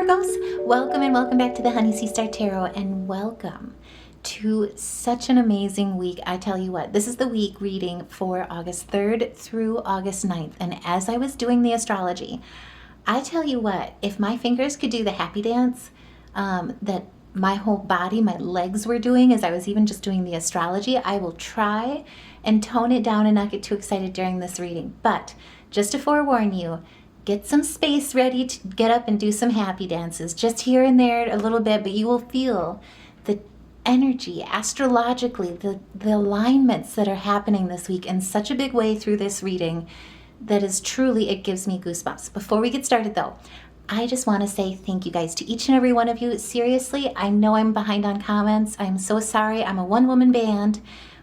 Virgos, welcome and welcome back to the Honey Sea Star Tarot, and welcome to such an amazing week. I tell you what, this is the week reading for August 3rd through August 9th, and as I was doing the astrology, I tell you what, if my fingers could do the happy dance that my whole body, my legs were doing as I was even just doing the astrology, I will try and tone it down and not get too excited during this reading. But just to forewarn you, get some space ready to get up and do some happy dances, just here and there a little bit, but you will feel the energy, astrologically, the alignments that are happening this week in such a big way through this reading that is truly, it gives me goosebumps. Before we get started though, I just want to say thank you guys to each and every one of you. Seriously, I know I'm behind on comments. I'm so sorry. I'm a one-woman band,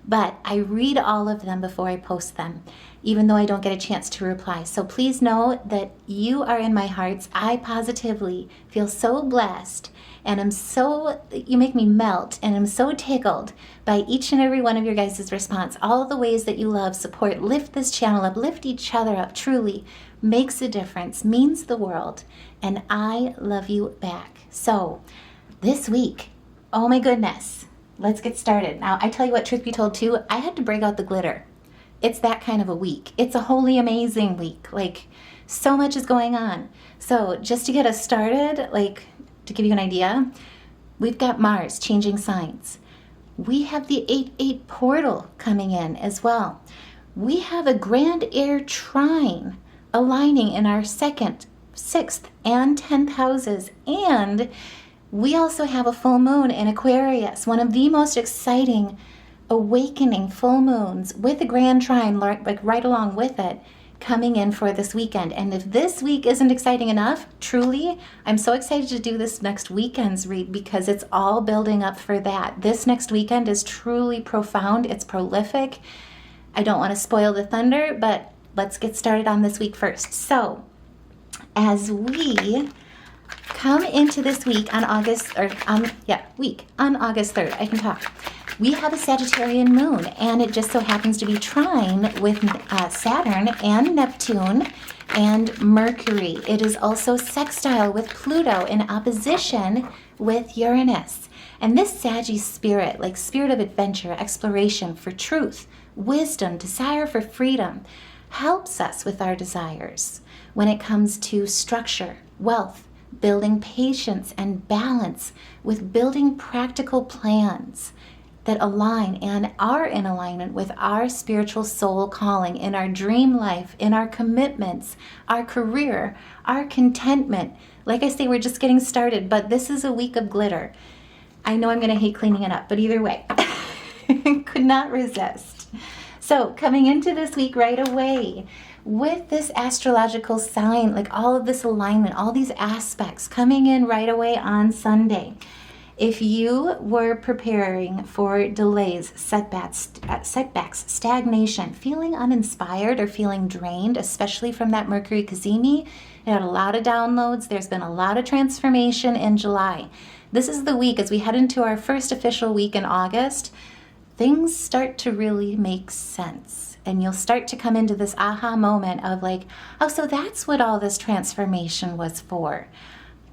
but I read all of them before I post them, even though I don't get a chance to reply. So please know that you are in my hearts. I positively feel so blessed, and you make me melt, and I'm so tickled by each and every one of your guys' response. All the ways that you love, support, lift this channel up, lift each other up, truly makes a difference, means the world, and I love you back. So this week, oh my goodness, let's get started. Now, I tell you what, truth be told too, I had to break out the glitter. It's that kind of a week. It's a wholly amazing week. Like, so much is going on. So just to get us started, like, to give you an idea, we've got Mars changing signs. We have the 8-8 portal coming in as well. We have a grand air trine aligning in our 2nd, 6th, and 10th houses. And we also have a full moon in Aquarius, one of the most exciting awakening full moons with a grand trine, like right along with it, coming in for this weekend. And if this week isn't exciting enough, truly, I'm so excited to do this next weekend's read because it's all building up for that. This next weekend is truly profound. It's prolific. I don't want to spoil the thunder, but let's get started on this week first. So as we come into this week on August 3rd, I can talk. We have a Sagittarian moon, and it just so happens to be trine with Saturn and Neptune and Mercury. It is also sextile with Pluto in opposition with Uranus. And this Saggy spirit, like spirit of adventure, exploration for truth, wisdom, desire for freedom, helps us with our desires when it comes to structure, wealth, building patience and balance with building practical plans that align and are in alignment with our spiritual soul calling in our dream life, in our commitments, our career, our contentment. Like I say, we're just getting started, but this is a week of glitter. I know I'm going to hate cleaning it up, but either way, could not resist. So coming into this week right away with this astrological sign, like all of this alignment, all these aspects coming in right away on Sunday. If you were preparing for delays, setbacks, stagnation, feeling uninspired or feeling drained, especially from that Mercury cazimi, it had a lot of downloads. There's been a lot of transformation in July. This is the week as we head into our first official week in August, things start to really make sense. And you'll start to come into this aha moment of like, oh, so that's what all this transformation was for.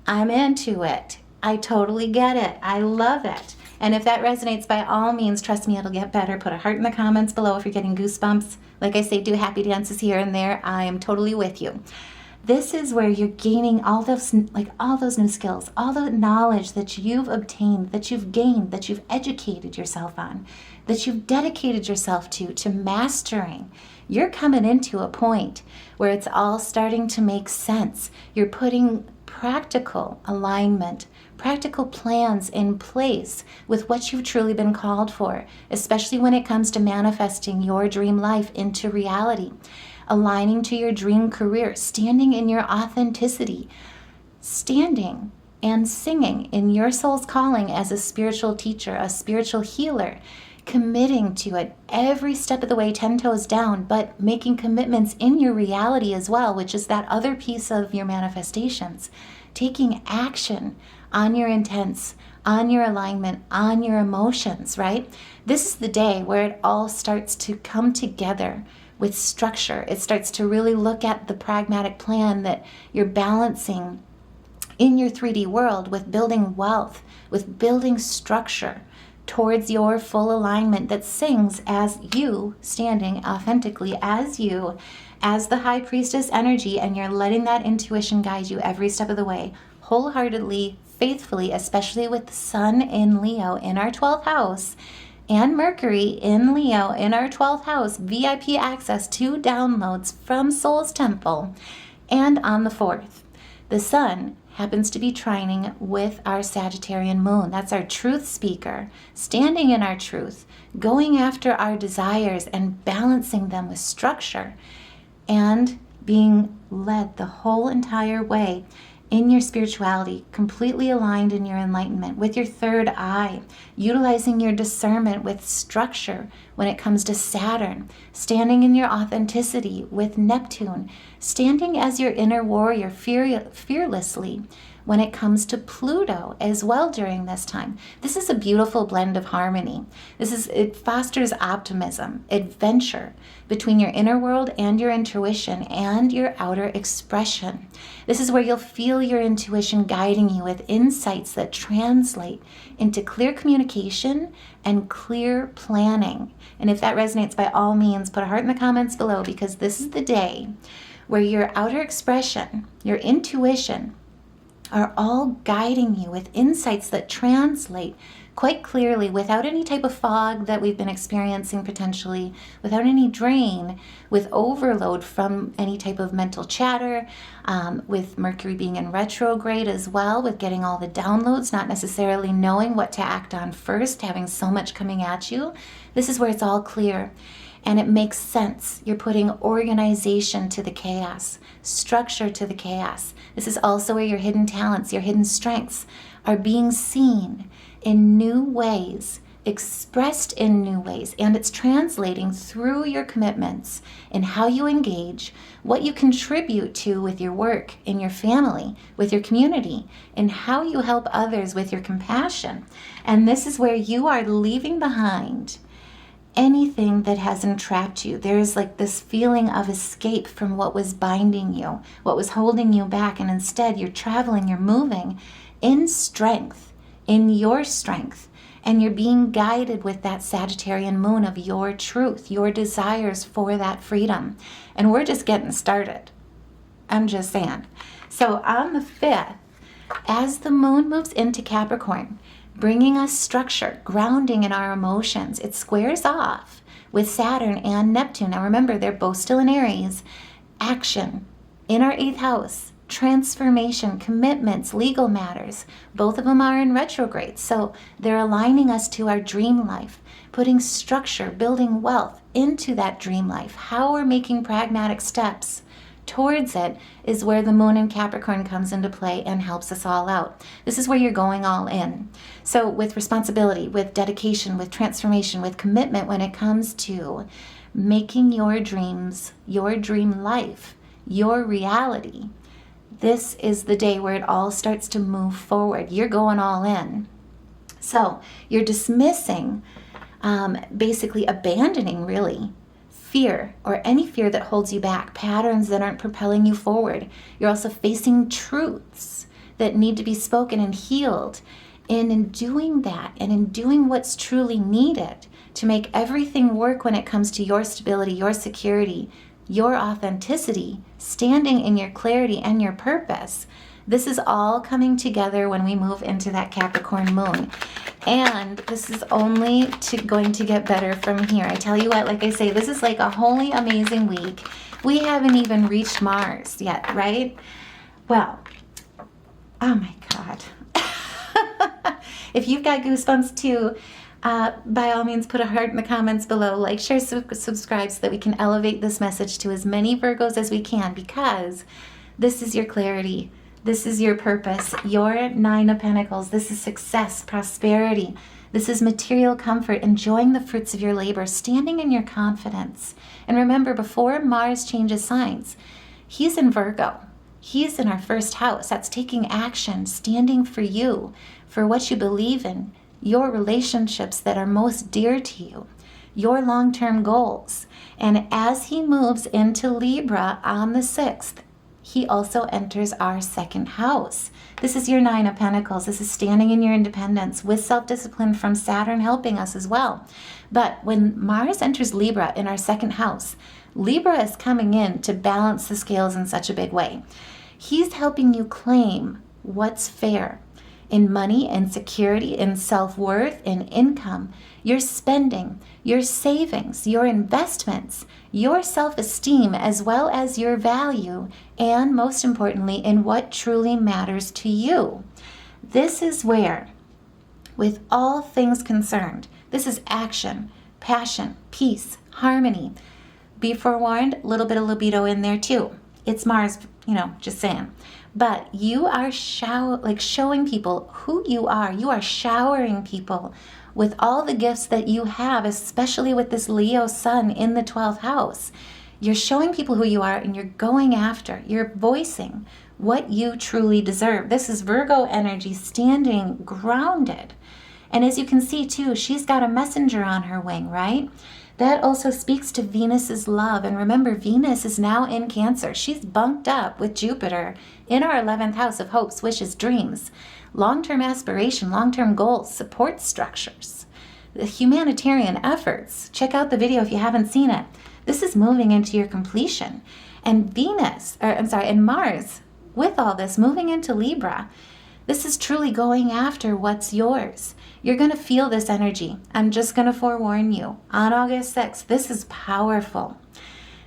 I'm into it. I totally get it. I love it. And if that resonates, by all means, trust me, it'll get better. Put a heart in the comments below if you're getting goosebumps. Like I say, do happy dances here and there. I am totally with you. This is where you're gaining all those new skills, all the knowledge that you've obtained, that you've gained, that you've educated yourself on, that you've dedicated yourself to mastering. You're coming into a point where it's all starting to make sense. You're putting practical alignment, practical plans in place with what you've truly been called for, especially when it comes to manifesting your dream life into reality, aligning to your dream career, standing in your authenticity, standing and singing in your soul's calling as a spiritual teacher, a spiritual healer, committing to it every step of the way, 10 toes down, but making commitments in your reality as well, which is that other piece of your manifestations, taking action on your intents, on your alignment, on your emotions, right? This is the day where it all starts to come together with structure. It starts to really look at the pragmatic plan that you're balancing in your 3D world with building wealth, with building structure towards your full alignment that sings as you, standing authentically as you, as the high priestess energy, and you're letting that intuition guide you every step of the way, wholeheartedly, faithfully, especially with the sun in Leo in our 12th house and Mercury in Leo in our 12th house, VIP access to downloads from Soul's Temple. And on the 4th, the sun happens to be trining with our Sagittarian moon. That's our truth speaker, standing in our truth, going after our desires and balancing them with structure, and being led the whole entire way in your spirituality, completely aligned in your enlightenment, with your third eye, utilizing your discernment with structure when it comes to Saturn, standing in your authenticity with Neptune, standing as your inner warrior fearlessly when it comes to Pluto as well during this time. This is a beautiful blend of harmony. It fosters optimism, adventure between your inner world and your intuition and your outer expression. This is where you'll feel your intuition guiding you with insights that translate into clear communication and clear planning. And if that resonates, by all means, put a heart in the comments below, because this is the day where your outer expression, your intuition, are all guiding you with insights that translate quite clearly without any type of fog that we've been experiencing potentially, without any drain, with overload from any type of mental chatter, with Mercury being in retrograde as well, with getting all the downloads, not necessarily knowing what to act on first, having so much coming at you. This is where it's all clear. And it makes sense. You're putting organization to the chaos, structure to the chaos. This is also where your hidden talents, your hidden strengths are being seen in new ways, expressed in new ways, and it's translating through your commitments in how you engage, what you contribute to with your work, in your family, with your community, and how you help others with your compassion. And this is where you are leaving behind anything that has entrapped you. There's like this feeling of escape from what was binding you, what was holding you back, and instead you're traveling, you're moving in strength, in your strength, and you're being guided with that Sagittarian moon of your truth, your desires for that freedom. And we're just getting started. I'm just saying. So on the 5th, as the moon moves into Capricorn, bringing us structure, grounding in our emotions, it squares off with Saturn and Neptune. Now remember, they're both still in Aries. Action in our 8th house, transformation, commitments, legal matters. Both of them are in retrograde. So they're aligning us to our dream life, putting structure, building wealth into that dream life. How we're making pragmatic steps towards it is where the moon in Capricorn comes into play and helps us all out. This is where you're going all in. So with responsibility, with dedication, with transformation, with commitment when it comes to making your dreams, your dream life, your reality, this is the day where it all starts to move forward. You're going all in. So you're dismissing, basically abandoning really, fear or any fear that holds you back, patterns that aren't propelling you forward. You're also facing truths that need to be spoken and healed. And in doing that, and in doing what's truly needed to make everything work when it comes to your stability, your security, your authenticity, standing in your clarity and your purpose, this is all coming together when we move into that Capricorn moon. And this is only going to get better from here. I tell you what, like I say, this is like a holy, amazing week. We haven't even reached Mars yet, right? Well, oh my God. If you've got goosebumps too, by all means, put a heart in the comments below. Like, share, subscribe so that we can elevate this message to as many Virgos as we can, because this is your clarity. This is your purpose, your 9 of Pentacles. This is success, prosperity. This is material comfort, enjoying the fruits of your labor, standing in your confidence. And remember, before Mars changes signs, he's in Virgo. He's in our 1st house. That's taking action, standing for you, for what you believe in, your relationships that are most dear to you, your long-term goals. And as he moves into Libra on the 6th, he also enters our second house. This is your Nine of Pentacles. This is standing in your independence with self-discipline from Saturn helping us as well. But when Mars enters Libra in our second house, Libra is coming in to balance the scales in such a big way. He's helping you claim what's fair in money and security, in self-worth, in income, your spending, your savings, your investments, your self-esteem, as well as your value, and most importantly, in what truly matters to you. This is where, with all things concerned, this is action, passion, peace, harmony. Be forewarned, a little bit of libido in there too. It's Mars, just saying. But you are showing people who you are. You are showering people with all the gifts that you have, especially with this Leo sun in the 12th house. You're showing people who you are, and you're going after, you're voicing what you truly deserve. This is Virgo energy, standing grounded. And as you can see too, she's got a messenger on her wing, right? That also speaks to Venus's love. And remember, Venus is now in Cancer. She's bunked up with Jupiter in our 11th house of hopes, wishes, dreams, long-term aspiration, long-term goals, support structures, the humanitarian efforts. Check out the video if you haven't seen it. This is moving into your completion. And Mars, with all this, moving into Libra, this is truly going after what's yours. You're going to feel this energy. I'm just going to forewarn you. On August 6th, this is powerful.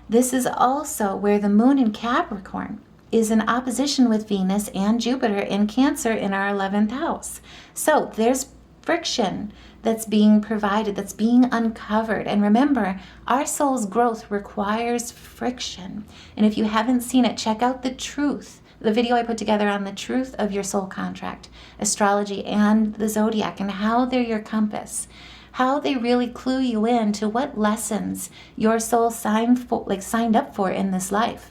This is also where the moon in Capricorn is in opposition with Venus and Jupiter in Cancer in our 11th house. So there's friction that's being provided, that's being uncovered. And remember, our soul's growth requires friction. And if you haven't seen it, check out the video I put together on the truth of your soul contract, astrology, and the zodiac, and how they're your compass, how they really clue you in to what lessons your soul signed up for in this life.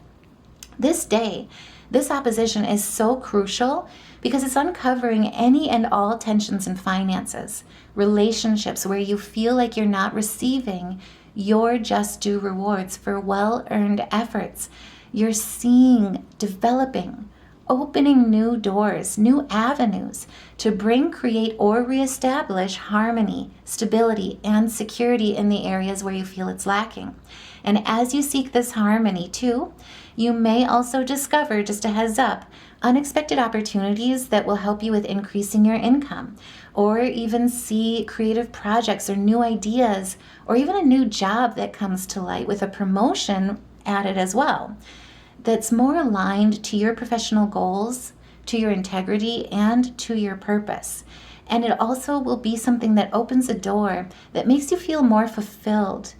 This day, this opposition is so crucial because it's uncovering any and all tensions in finances, relationships where you feel like you're not receiving your just due rewards for well-earned efforts. You're seeing, developing, opening new doors, new avenues to bring, create, or reestablish harmony, stability, and security in the areas where you feel it's lacking. And as you seek this harmony too, you may also discover, just a heads up, unexpected opportunities that will help you with increasing your income, or even see creative projects or new ideas, or even a new job that comes to light with a promotion added as well, that's more aligned to your professional goals, to your integrity, and to your purpose. And it also will be something that opens a door that makes you feel more fulfilled.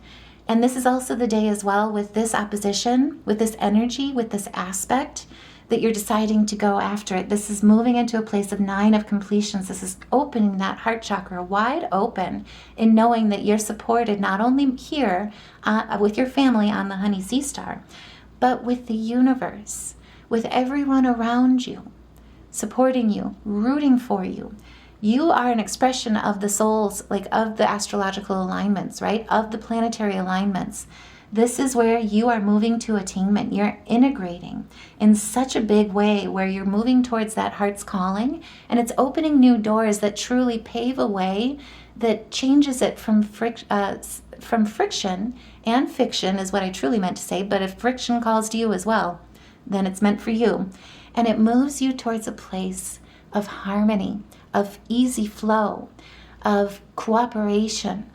And this is also the day as well with this opposition, with this energy, with this aspect, that you're deciding to go after it. This is moving into a place of 9 of completions. This is opening that heart chakra wide open in knowing that you're supported not only here with your family on the Honey Sea Star, but with the universe, with everyone around you, supporting you, rooting for you. You are an expression of the souls, of the astrological alignments, right? Of the planetary alignments. This is where you are moving to attainment. You're integrating in such a big way where you're moving towards that heart's calling, and it's opening new doors that truly pave a way that changes it from friction and fiction is what I truly meant to say, but if friction calls to you as well, then it's meant for you. And it moves you towards a place of harmony, of easy flow, of cooperation,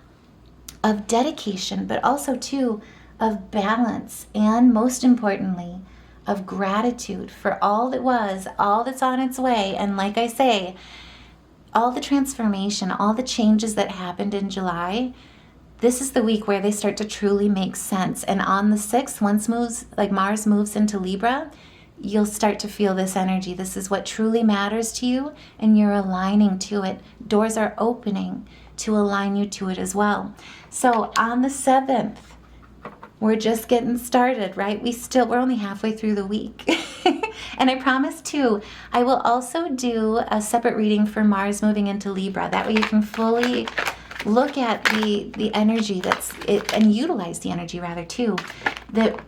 of dedication, but also too of balance, and most importantly, of gratitude for all that was, all that's on its way. And like I say, all the transformation, all the changes that happened in July, this is the week where they start to truly make sense. And on the 6th, once Mars moves into Libra, you'll start to feel this energy. This is what truly matters to you, and you're aligning to it. Doors are opening to align you to it as well. So on the 7th, we're just getting started, right? We're only halfway through the week. And I promise too, I will also do a separate reading for Mars moving into Libra. That way you can fully look at the energy and utilize the energy rather too. That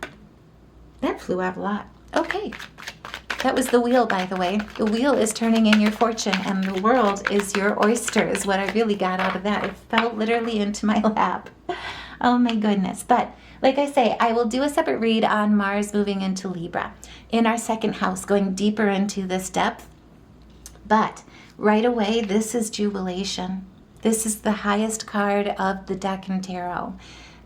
flew out a lot. Okay. That was the wheel, by the way. The wheel is turning in your fortune, and the world is your oyster, is what I really got out of that. It fell literally into my lap. Oh my goodness. But like I say, I will do a separate read on Mars moving into Libra in our second house, going deeper into this depth. But right away, this is jubilation. This is the highest card of the deck in tarot.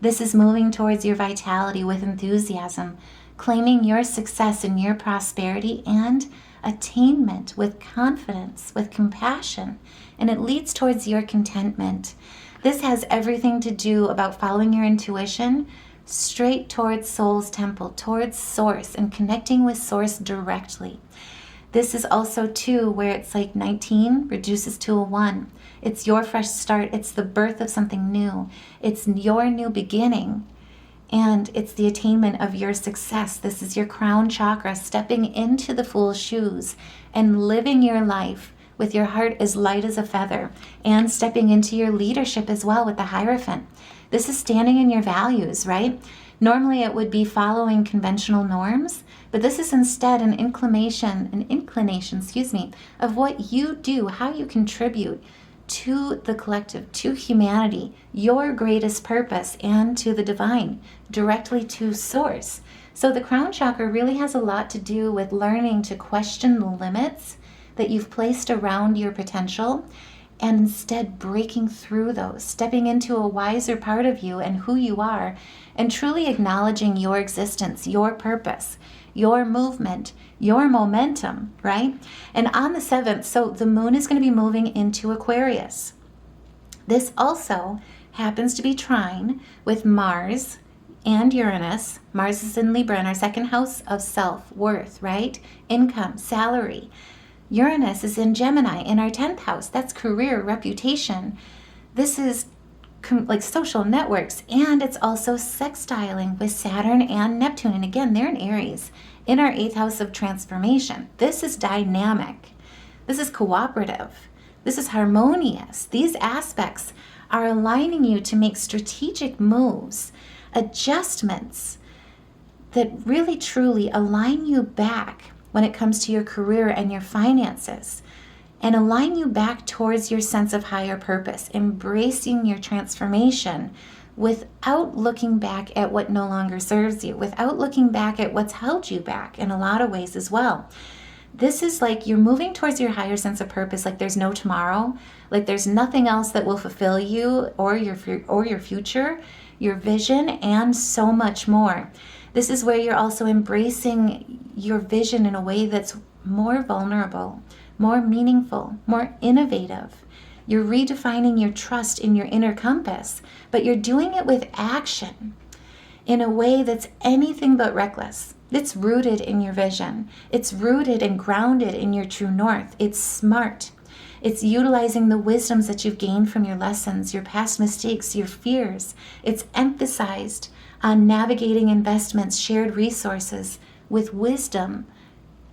This is moving towards your vitality with enthusiasm, claiming your success and your prosperity and attainment with confidence, with compassion, and it leads towards your contentment. This has everything to do about following your intuition straight towards Soul's temple, towards Source, and connecting with Source directly. This is also, too, where it's like 19 reduces to a 1. It's your fresh start. It's the birth of something new. It's your new beginning. And it's the attainment of your success. This is your crown chakra, stepping into the Fool's shoes and living your life with your heart as light as a feather, and stepping into your leadership as well with the Hierophant. This is standing in your values, right? Normally it would be following conventional norms, but this is instead an inclination, of what you do, how you contribute to the collective, to humanity, your greatest purpose, and to the divine, directly to Source. So the crown chakra really has a lot to do with learning to question the limits that you've placed around your potential, and instead breaking through those, stepping into a wiser part of you and who you are, and truly acknowledging your existence, your purpose, your movement, your momentum, right? And on the 7th, so the moon is going to be moving into Aquarius. This also happens to be trine with Mars and Uranus. Mars is in Libra in our second house of self-worth, right? Income, salary. Uranus is in Gemini in our 10th house. That's career, reputation. This is like social networks, and it's also sextiling with Saturn and Neptune. And again, they're in Aries in our 8th house of transformation. This is dynamic. This is cooperative. This is harmonious. These aspects are aligning you to make strategic moves, adjustments that really truly align you back when it comes to your career and your finances, and align you back towards your sense of higher purpose, embracing your transformation without looking back at what no longer serves you, without looking back at what's held you back in a lot of ways as well. This is like you're moving towards your higher sense of purpose, like there's no tomorrow, like there's nothing else that will fulfill you or your future, your vision, and so much more. This is where you're also embracing your vision in a way that's more vulnerable, more meaningful, more innovative. You're redefining your trust in your inner compass, but you're doing it with action in a way that's anything but reckless. It's rooted in your vision. It's rooted and grounded in your true north. It's smart. It's utilizing the wisdoms that you've gained from your lessons, your past mistakes, your fears. It's emphasized on navigating investments, shared resources with wisdom,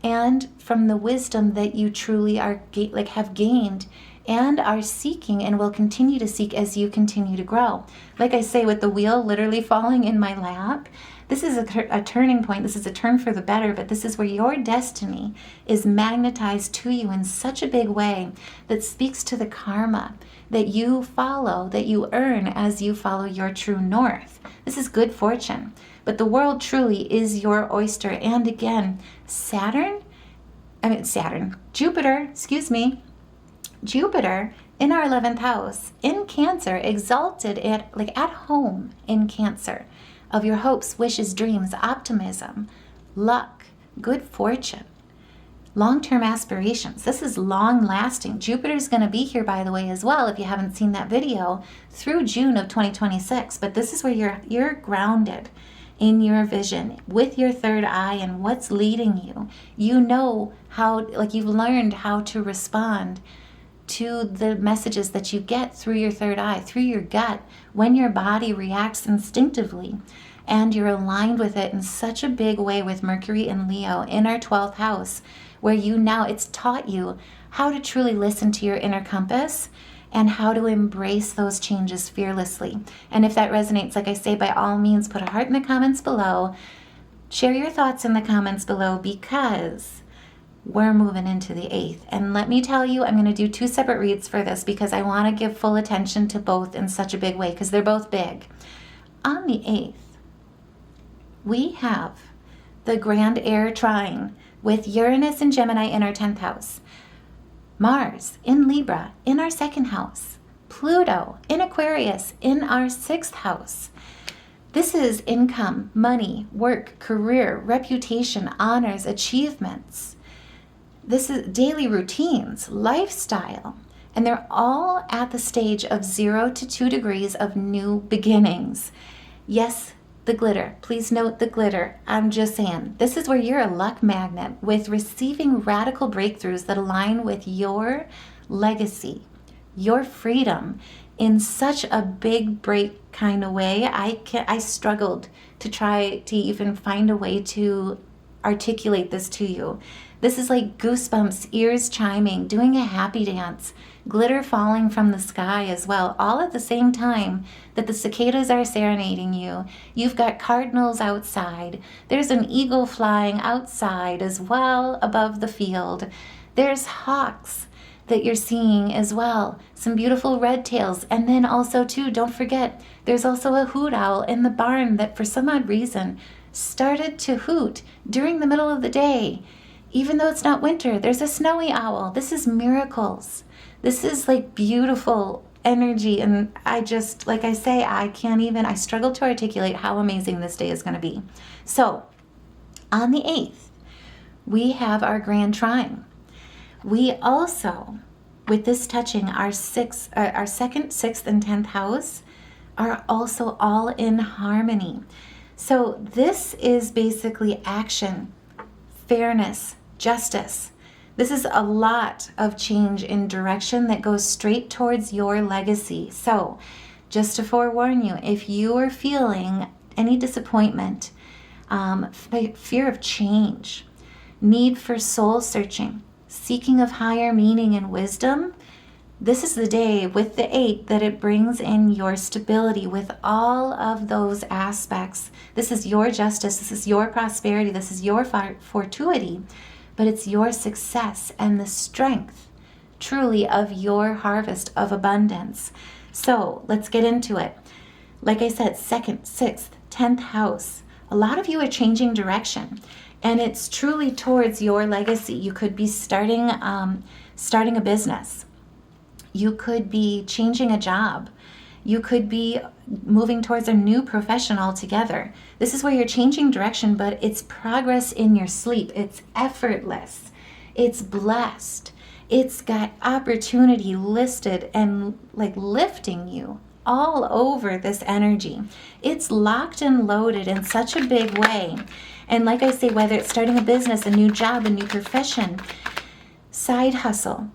and from the wisdom that you truly have gained and are seeking and will continue to seek as you continue to grow. Like I say, with the wheel literally falling in my lap, this is a turning point. This is a turn for the better, but this is where your destiny is magnetized to you in such a big way that speaks to the karma that you follow, that you earn as you follow your true north. This is good fortune, but the world truly is your oyster. And again, Jupiter in our 11th house in Cancer, exalted at home in Cancer, of your hopes, wishes, dreams, optimism, luck, good fortune, long-term aspirations. This is long-lasting. Jupiter's going to be here, by the way, as well, if you haven't seen that video, through June of 2026. But this is where you're grounded in your vision with your third eye and what's leading you. You know how, you've learned how to respond to the messages that you get through your third eye, through your gut, when your body reacts instinctively, and you're aligned with it in such a big way with Mercury and Leo in our 12th house, where it's taught you how to truly listen to your inner compass and how to embrace those changes fearlessly. And if that resonates, like I say, by all means, put a heart in the comments below. Share your thoughts in the comments below because we're moving into the 8th. And let me tell you, I'm going to do 2 separate reads for this because I want to give full attention to both in such a big way because they're both big. On the 8th, we have the Grand Air Trine with Uranus and Gemini in our 10th house, Mars in Libra in our 2nd house, Pluto in Aquarius in our 6th house. This is income, money, work, career, reputation, honors, achievements. This is daily routines, lifestyle, and they're all at the stage of 0 to 2 degrees of new beginnings. Yes, the glitter. Please note the glitter. I'm just saying, this is where you're a luck magnet with receiving radical breakthroughs that align with your legacy, your freedom in such a big break kind of way. I struggled to try to even find a way to articulate this to you. This is like goosebumps, ears chiming, doing a happy dance, glitter falling from the sky as well, all at the same time that the cicadas are serenading you. You've got cardinals outside. There's an eagle flying outside as well above the field. There's hawks that you're seeing as well. Some beautiful red tails. And then also too, don't forget, there's also a hoot owl in the barn that for some odd reason started to hoot during the middle of the day. Even though it's not winter, there's a snowy owl. This is miracles. This is like beautiful energy. And I just, like I say, I struggle to articulate how amazing this day is going to be. So on the 8th, we have our Grand Trine. We also, with this touching our 2nd, 6th, and 10th house, are also all in harmony. So this is basically action, fairness, justice. This is a lot of change in direction that goes straight towards your legacy. So just to forewarn you, if you are feeling any disappointment, fear of change, need for soul searching, seeking of higher meaning and wisdom, this is the day with the 8 that it brings in your stability with all of those aspects. This is your justice. This is your prosperity. This is your fortuity. But it's your success and the strength truly of your harvest of abundance. So let's get into it. Like I said, 2nd, 6th, 10th house. A lot of you are changing direction. And it's truly towards your legacy. You could be starting a business. You could be changing a job. You could be moving towards a new profession altogether. This is where you're changing direction, but it's progress in your sleep. It's effortless. It's blessed. It's got opportunity listed and like lifting you all over this energy. It's locked and loaded in such a big way. And like I say, whether it's starting a business, a new job, a new profession, side hustle,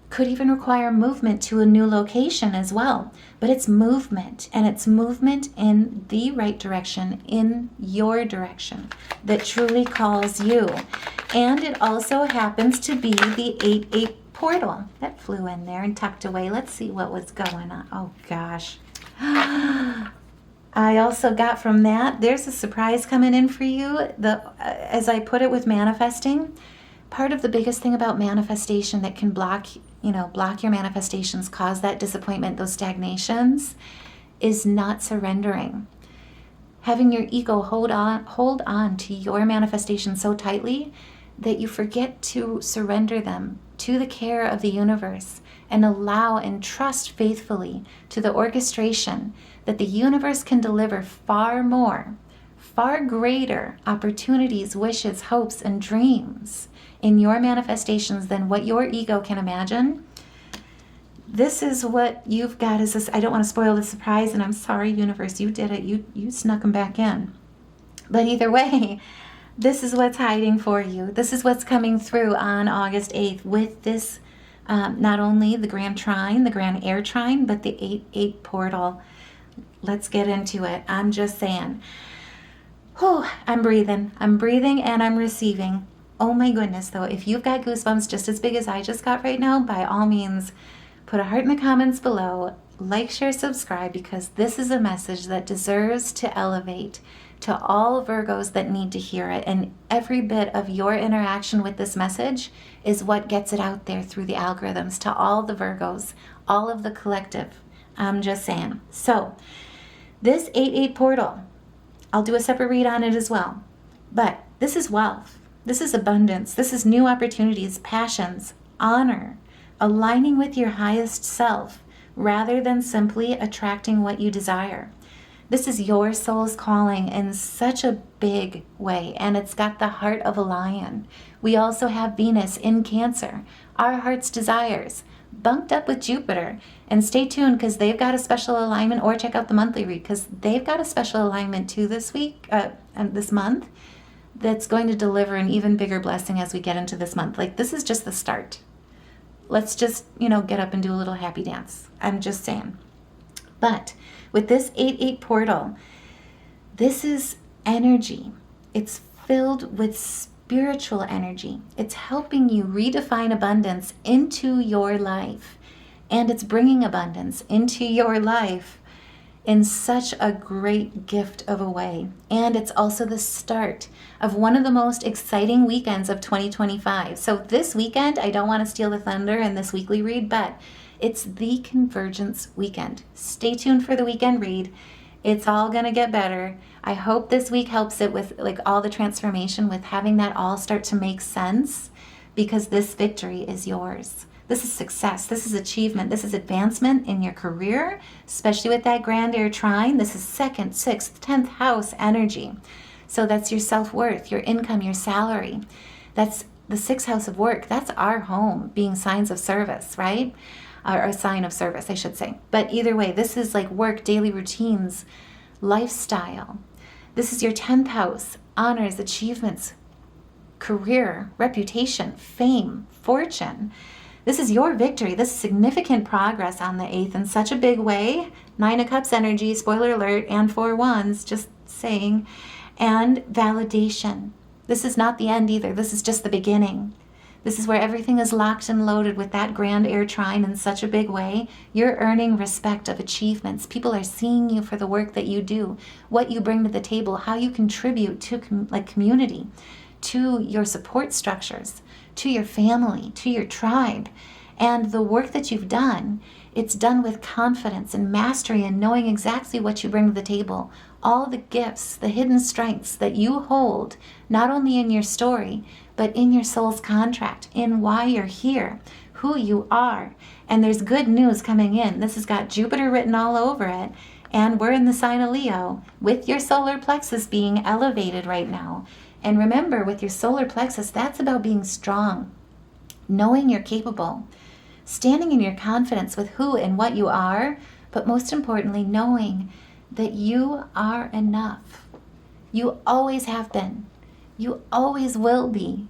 could even require movement to a new location as well. But it's movement, and it's movement in the right direction, in your direction, that truly calls you. And it also happens to be the 8-8 portal that flew in there and tucked away. Let's see what was going on. Oh gosh. I also got from that, there's a surprise coming in for you. As I put it with manifesting, part of the biggest thing about manifestation that can block your manifestations, cause that disappointment, those stagnations, is not surrendering. Having your ego hold on to your manifestation so tightly that you forget to surrender them to the care of the universe and allow and trust faithfully to the orchestration that the universe can deliver far more, far greater opportunities, wishes, hopes, and dreams in your manifestations than what your ego can imagine. This is what you've got. I don't want to spoil the surprise, and I'm sorry, universe, you did it. You snuck them back in. But either way, this is what's hiding for you. This is what's coming through on August 8th with this, not only the Grand Trine, the Grand Air Trine, but the 8-8 portal. Let's get into it. I'm just saying, I'm breathing and I'm receiving. Oh my goodness, though, if you've got goosebumps just as big as I just got right now, by all means, put a heart in the comments below, like, share, subscribe, because this is a message that deserves to elevate to all Virgos that need to hear it. And every bit of your interaction with this message is what gets it out there through the algorithms to all the Virgos, all of the collective. I'm just saying. So this 8-8 portal, I'll do a separate read on it as well. But this is wealth. This is abundance. This is new opportunities, passions, honor, aligning with your highest self rather than simply attracting what you desire. This is your soul's calling in such a big way, and it's got the heart of a lion. We also have Venus in Cancer, our heart's desires, bunked up with Jupiter. And stay tuned because they've got a special alignment, or check out the monthly read because they've got a special alignment too this week, and this month, that's going to deliver an even bigger blessing as we get into this month. Like, this is just the start. Let's just, get up and do a little happy dance. I'm just saying. But with this 8-8 portal, this is energy. It's filled with spiritual energy. It's helping you redefine abundance into your life. And it's bringing abundance into your life in such a great gift of a way. And it's also the start of one of the most exciting weekends of 2025. So this weekend, I don't want to steal the thunder in this weekly read, but it's the Convergence weekend. Stay tuned for the weekend read. It's all going to get better. I hope this week helps it with all the transformation, with having that all start to make sense, because this victory is yours. This is success. This is achievement. This is advancement in your career, especially with that grand air trine. This is 2nd, 6th, 10th house energy. So that's your self-worth, your income, your salary. That's the 6th house of work. That's our home, being signs of service, right? Or a sign of service, I should say. But either way, this is like work, daily routines, lifestyle. This is your 10th house, honors, achievements, career, reputation, fame, fortune. This is your victory. This is significant progress on the 8th in such a big way. 9 of Cups energy, spoiler alert, and 4 Wands, just saying. And validation. This is not the end either. This is just the beginning. This is where everything is locked and loaded with that grand air trine in such a big way. You're earning respect of achievements. People are seeing you for the work that you do, what you bring to the table, how you contribute to community, to your support structures, to your family, to your tribe. And the work that you've done, it's done with confidence and mastery and knowing exactly what you bring to the table. All the gifts, the hidden strengths that you hold, not only in your story, but in your soul's contract, in why you're here, who you are. And there's good news coming in. This has got Jupiter written all over it. And we're in the sign of Leo with your solar plexus being elevated right now. And remember, with your solar plexus, that's about being strong, knowing you're capable, standing in your confidence with who and what you are, but most importantly, knowing that you are enough. You always have been. You always will be.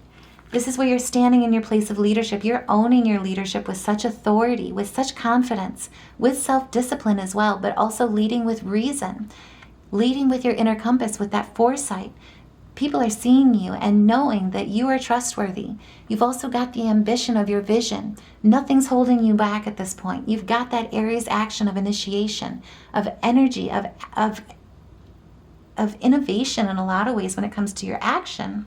This is where you're standing in your place of leadership. You're owning your leadership with such authority, with such confidence, with self-discipline as well, but also leading with reason, leading with your inner compass, with that foresight. People are seeing you and knowing that you are trustworthy. You've also got the ambition of your vision. Nothing's holding you back at this point. You've got that Aries action of initiation, of energy, of innovation in a lot of ways when it comes to your action.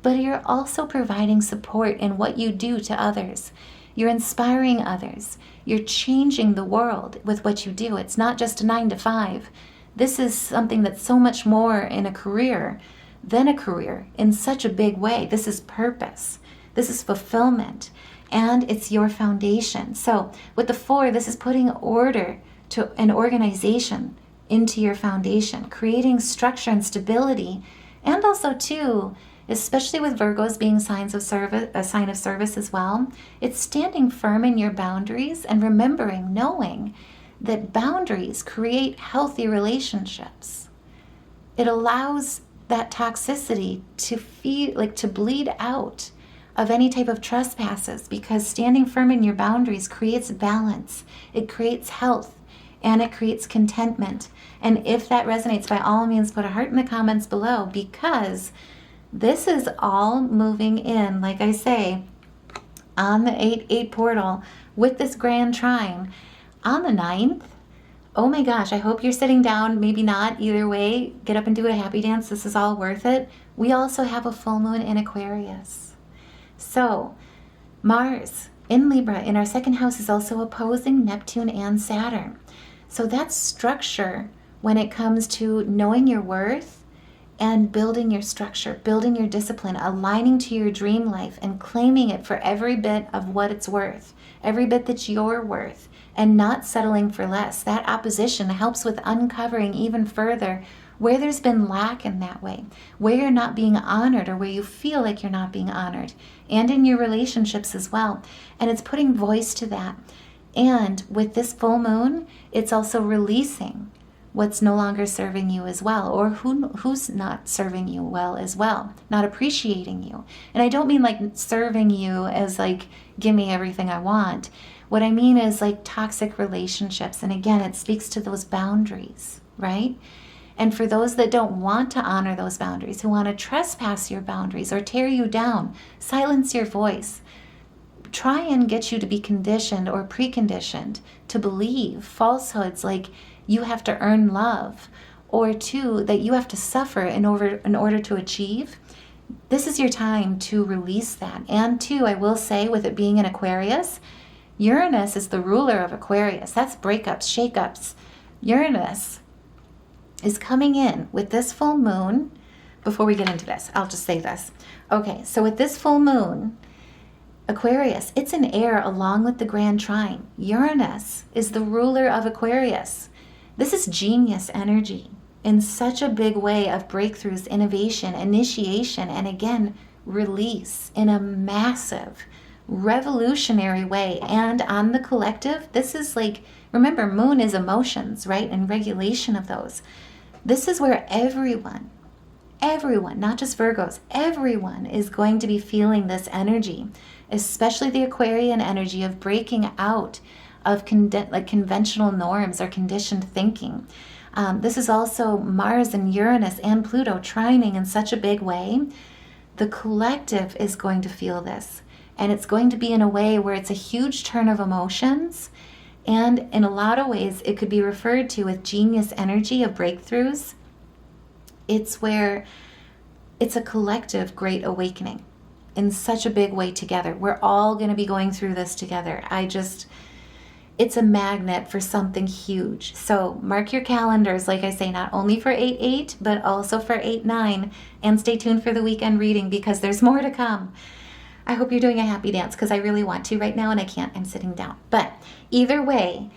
But you're also providing support in what you do to others. You're inspiring others. You're changing the world with what you do. It's not just a 9 to 5. This is something that's so much more in a career than a career in such a big way. This is purpose. This is fulfillment. And it's your foundation. So with the 4, this is putting order to an organization into your foundation, creating structure and stability. And also too, especially with Virgos being signs of service, a sign of service as well, it's standing firm in your boundaries and remembering, knowing that boundaries create healthy relationships. It allows that toxicity to bleed out of any type of trespasses, because standing firm in your boundaries creates balance, it creates health, and it creates contentment. And if that resonates, by all means, put a heart in the comments below, because this is all moving in, like I say, on the 8-8 portal with this grand trine. On the 9th, Oh my gosh, I hope you're sitting down. Maybe not. Either way, get up and do a happy dance. This is all worth it. We also have a full moon in Aquarius. So Mars in Libra in our second house is also opposing Neptune and Saturn. So that's structure when it comes to knowing your worth and building your structure, building your discipline, aligning to your dream life and claiming it for every bit of what it's worth, every bit that you're worth, and not settling for less. That opposition helps with uncovering even further where there's been lack in that way, where you're not being honored or where you feel like you're not being honored, and in your relationships as well. And it's putting voice to that. And with this full moon, it's also releasing what's no longer serving you as well, or who's not serving you well as well, not appreciating you. And I don't mean like serving you as like, give me everything I want. What I mean is like toxic relationships. And again, it speaks to those boundaries, right? And for those that don't want to honor those boundaries, who want to trespass your boundaries or tear you down, silence your voice, try and get you to be conditioned or preconditioned to believe falsehoods like you have to earn love, or two, that you have to suffer in order to achieve. This is your time to release that. And two, I will say, with it being in Aquarius, Uranus is the ruler of Aquarius. That's breakups, shakeups. Uranus is coming in with this full moon. Before we get into this, I'll just say this. Okay, so with this full moon, Aquarius, it's in air along with the grand trine. Uranus is the ruler of Aquarius. This is genius energy in such a big way of breakthroughs, innovation, initiation, and again, release in a massive, revolutionary way. And on the collective, this is like, remember, moon is emotions, right? And regulation of those. This is where everyone, not just Virgos, everyone is going to be feeling this energy, especially the Aquarian energy of breaking out of conventional norms or conditioned thinking. This is also Mars and Uranus and Pluto trining in such a big way. The collective is going to feel this, and it's going to be in a way where it's a huge turn of emotions. And in a lot of ways, it could be referred to with genius energy of breakthroughs. It's where it's a collective great awakening in such a big way together. We're all going to be going through this together. It's a magnet for something huge. So mark your calendars, like I say, not only for 8/8, but also for 8/9. And stay tuned for the weekend reading because there's more to come. I hope you're doing a happy dance because I really want to right now and I can't. I'm sitting down. But either way,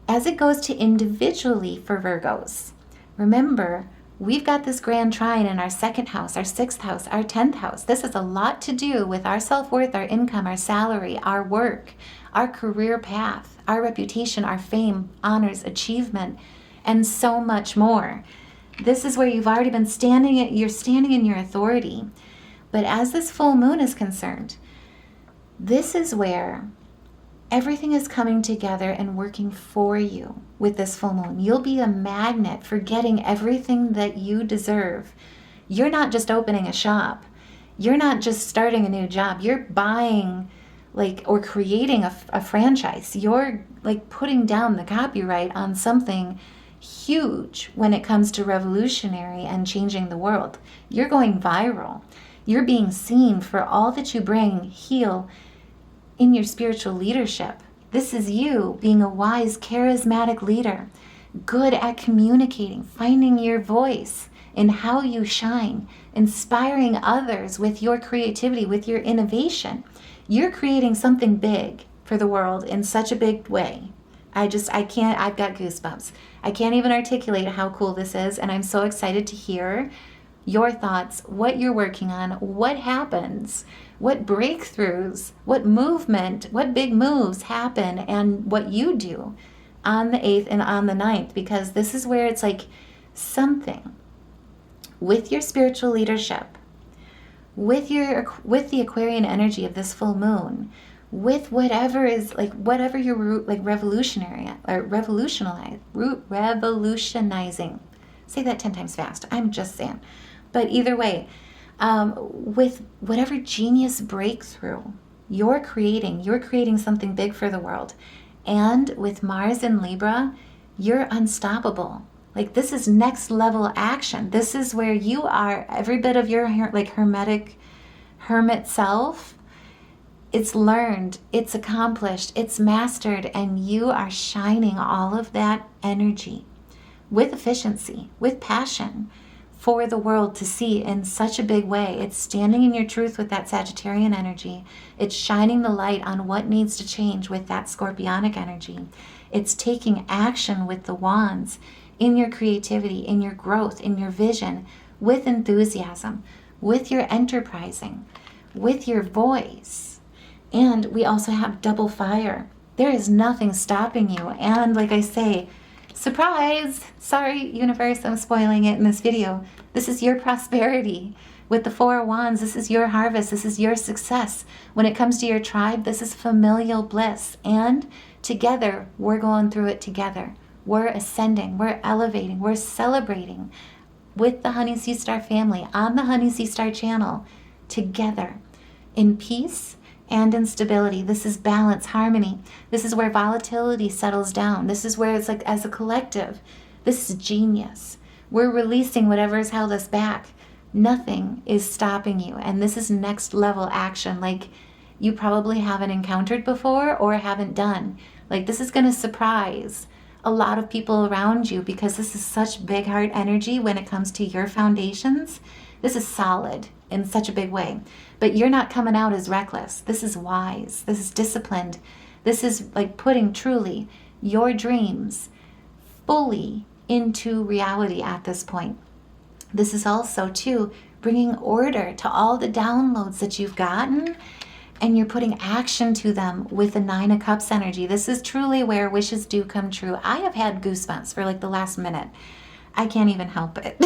as it goes to individually for Virgos, remember, we've got this grand trine in our second house, our sixth house, our 10th house. This has a lot to do with our self-worth, our income, our salary, our work, our career path, our reputation, our fame, honors, achievement, and so much more. This is where you've already been you're standing in your authority. But as this full moon is concerned, this is where everything is coming together and working for you with this full moon. You'll be a magnet for getting everything that you deserve. You're not just opening a shop. You're not just starting a new job. You're buying or creating a franchise. You're putting down the copyright on something huge when it comes to revolutionary and changing the world. You're going viral. You're being seen for all that you bring, heal in your spiritual leadership. This is you being a wise, charismatic leader, good at communicating, finding your voice in how you shine, inspiring others with your creativity, with your innovation. You're creating something big for the world in such a big way. I've got goosebumps. I can't even articulate how cool this is, and I'm so excited to hear your thoughts, what you're working on, what happens, what breakthroughs, what movement, what big moves happen, and what you do on the 8th and on the 9th, because this is where it's something with your spiritual leadership, with the Aquarian energy of this full moon, with whatever is whatever you're revolutionary or revolutionizing. Say that 10 times fast. I'm just saying. But either way, with whatever genius breakthrough you're creating something big for the world. And with Mars in Libra, You're unstoppable. Like, this is next level action. This is where you are, every bit of your like hermit self. It's learned, it's accomplished, it's mastered, and you are shining all of that energy with efficiency, with passion for the world to see in such a big way. It's standing in your truth with that Sagittarian energy. It's shining the light on what needs to change with that Scorpionic energy. It's taking action with the wands in your creativity, in your growth, in your vision, with enthusiasm, with your enterprising, with your voice. And we also have double fire. There is nothing stopping you. And like I say, surprise! Sorry, universe, I'm spoiling it in this video. This is your prosperity. With the Four of Wands, this is your harvest. This is your success. When it comes to your tribe, this is familial bliss. And together, we're going through it together. We're ascending. We're elevating. We're celebrating with the Honey Sea Star family on the Honey Sea Star channel together in peace and in stability. This is balance, harmony. This is where volatility settles down. This is where it's like, as a collective, this is genius. We're releasing whatever has held us back. Nothing is stopping you. And this is next level action like you probably haven't encountered before or haven't done. Like, this is going to surprise a lot of people around you because this is such big heart energy when it comes to your foundations. This is solid in such a big way. But you're not coming out as reckless. This is wise. This is disciplined. This is like putting truly your dreams fully into reality at this point. This is also, too, bringing order to all the downloads that you've gotten, and you're putting action to them with the Nine of Cups energy. This is truly where wishes do come true. I have had goosebumps for like the last minute. I can't even help it.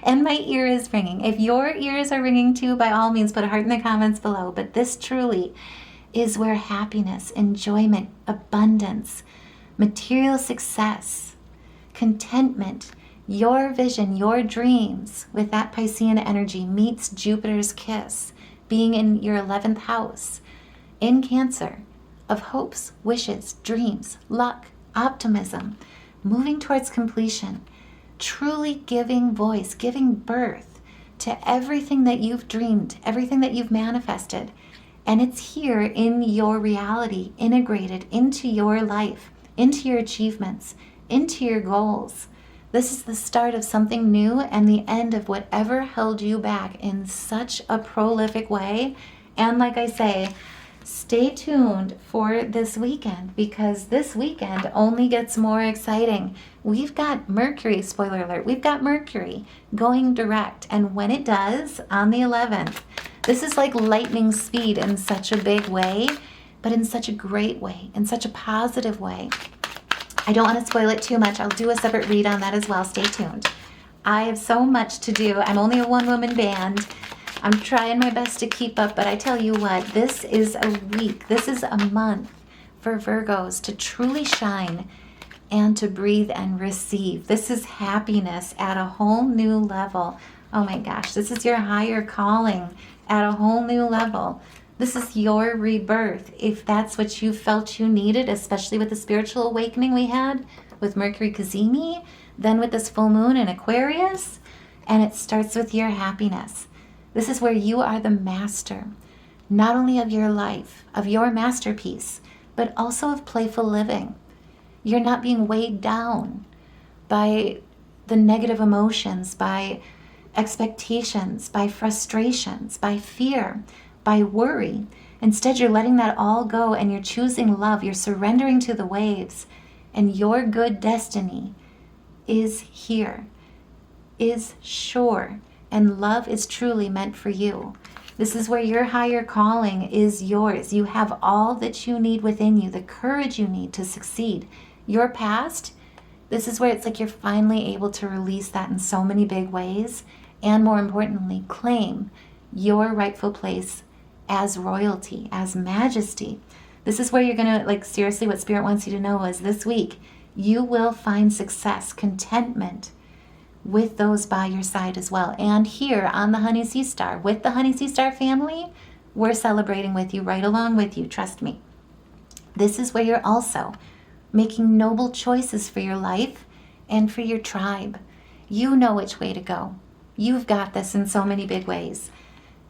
And my ear is ringing. If your ears are ringing too, by all means, put a heart in the comments below. But this truly is where happiness, enjoyment, abundance, material success, contentment, your vision, your dreams with that Piscean energy meets Jupiter's kiss, being in your 11th house, in Cancer, of hopes, wishes, dreams, luck, optimism, moving towards completion, truly giving voice, giving birth to everything that you've dreamed, everything that you've manifested. And it's here in your reality, integrated into your life, into your achievements, into your goals. This is the start of something new and the end of whatever held you back in such a prolific way. And like I say, stay tuned for this weekend, because this weekend only gets more exciting. We've got Mercury, spoiler alert, we've got Mercury going direct. And when it does, on the 11th, this is like lightning speed in such a big way, but in such a great way, in such a positive way. I don't want to spoil it too much. I'll do a separate read on that as well. Stay tuned. I have so much to do. I'm only a one-woman band. I'm trying my best to keep up, but I tell you what, this is a week, this is a month for Virgos to truly shine and to breathe and receive. This is happiness at a whole new level. Oh my gosh, this is your higher calling at a whole new level. This is your rebirth, if that's what you felt you needed, especially with the spiritual awakening we had with Mercury Cazimi, then with this full moon in Aquarius, and it starts with your happiness. This is where you are the master, not only of your life, of your masterpiece, but also of playful living. You're not being weighed down by the negative emotions, by expectations, by frustrations, by fear, by worry. Instead, you're letting that all go and you're choosing love. You're surrendering to the waves, and your good destiny is here, is sure, and love is truly meant for you. This is where your higher calling is yours. You have all that you need within you, the courage you need to succeed. Your past, this is where it's like you're finally able to release that in so many big ways, and more importantly, claim your rightful place as royalty, as majesty. This is where you're gonna, like, seriously, what Spirit wants you to know is this week, you will find success, contentment with those by your side as well. And here on the Honey Sea Star, with the Honey Sea Star family, we're celebrating with you, right along with you, trust me. This is where you're also making noble choices for your life and for your tribe. You know which way to go. You've got this in so many big ways.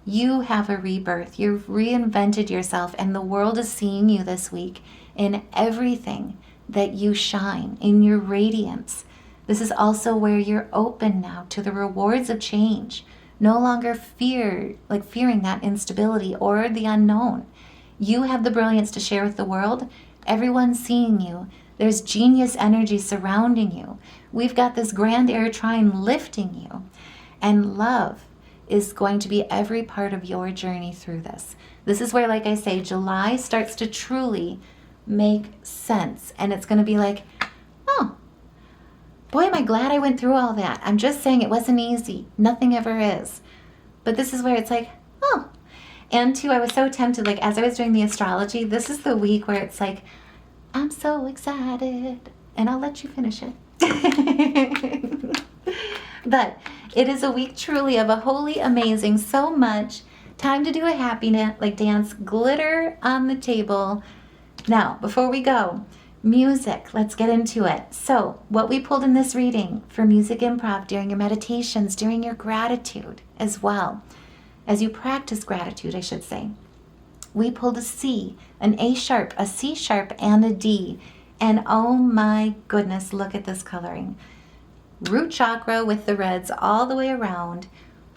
You have a rebirth. You've reinvented yourself, and the world is seeing you this week in everything that you shine, in your radiance. This is also where you're open now to the rewards of change. No longer fearing that instability or the unknown. You have the brilliance to share with the world. Everyone's seeing you. There's genius energy surrounding you. We've got this grand air trine lifting you. And love is going to be every part of your journey through this. This is where, like I say, July starts to truly make sense. And it's going to be like, oh, boy, am I glad I went through all that. I'm just saying it wasn't easy. Nothing ever is. But this is where it's like, oh. And too, I was so tempted, like as I was doing the astrology, this is the week where it's like, I'm so excited. And I'll let you finish it. But it is a week truly of a holy, amazing, so much. Time to do a happy dance, glitter on the table. Now, before we go, music, let's get into it. So, what we pulled in this reading for music improv during your meditations, during your gratitude as well, as you practice gratitude, I should say, we pulled a C, an A sharp, a C sharp, and a D. And oh my goodness, look at this coloring. Root chakra with the reds all the way around,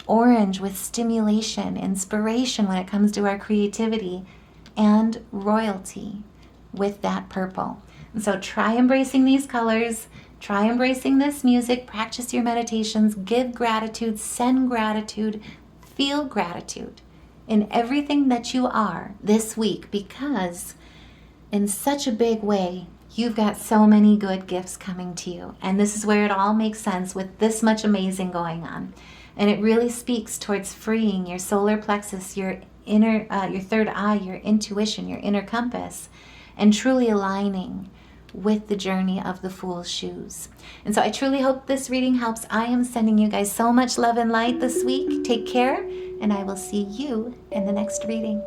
orange with stimulation, inspiration when it comes to our creativity, and royalty with that purple. And so try embracing these colors, try embracing this music, practice your meditations, give gratitude, send gratitude, feel gratitude in everything that you are this week, because in such a big way, you've got so many good gifts coming to you. And this is where it all makes sense with this much amazing going on. And it really speaks towards freeing your solar plexus, your inner, your third eye, your intuition, your inner compass, and truly aligning with the journey of the Fool's Shoes. And so I truly hope this reading helps. I am sending you guys so much love and light this week. Take care, and I will see you in the next reading.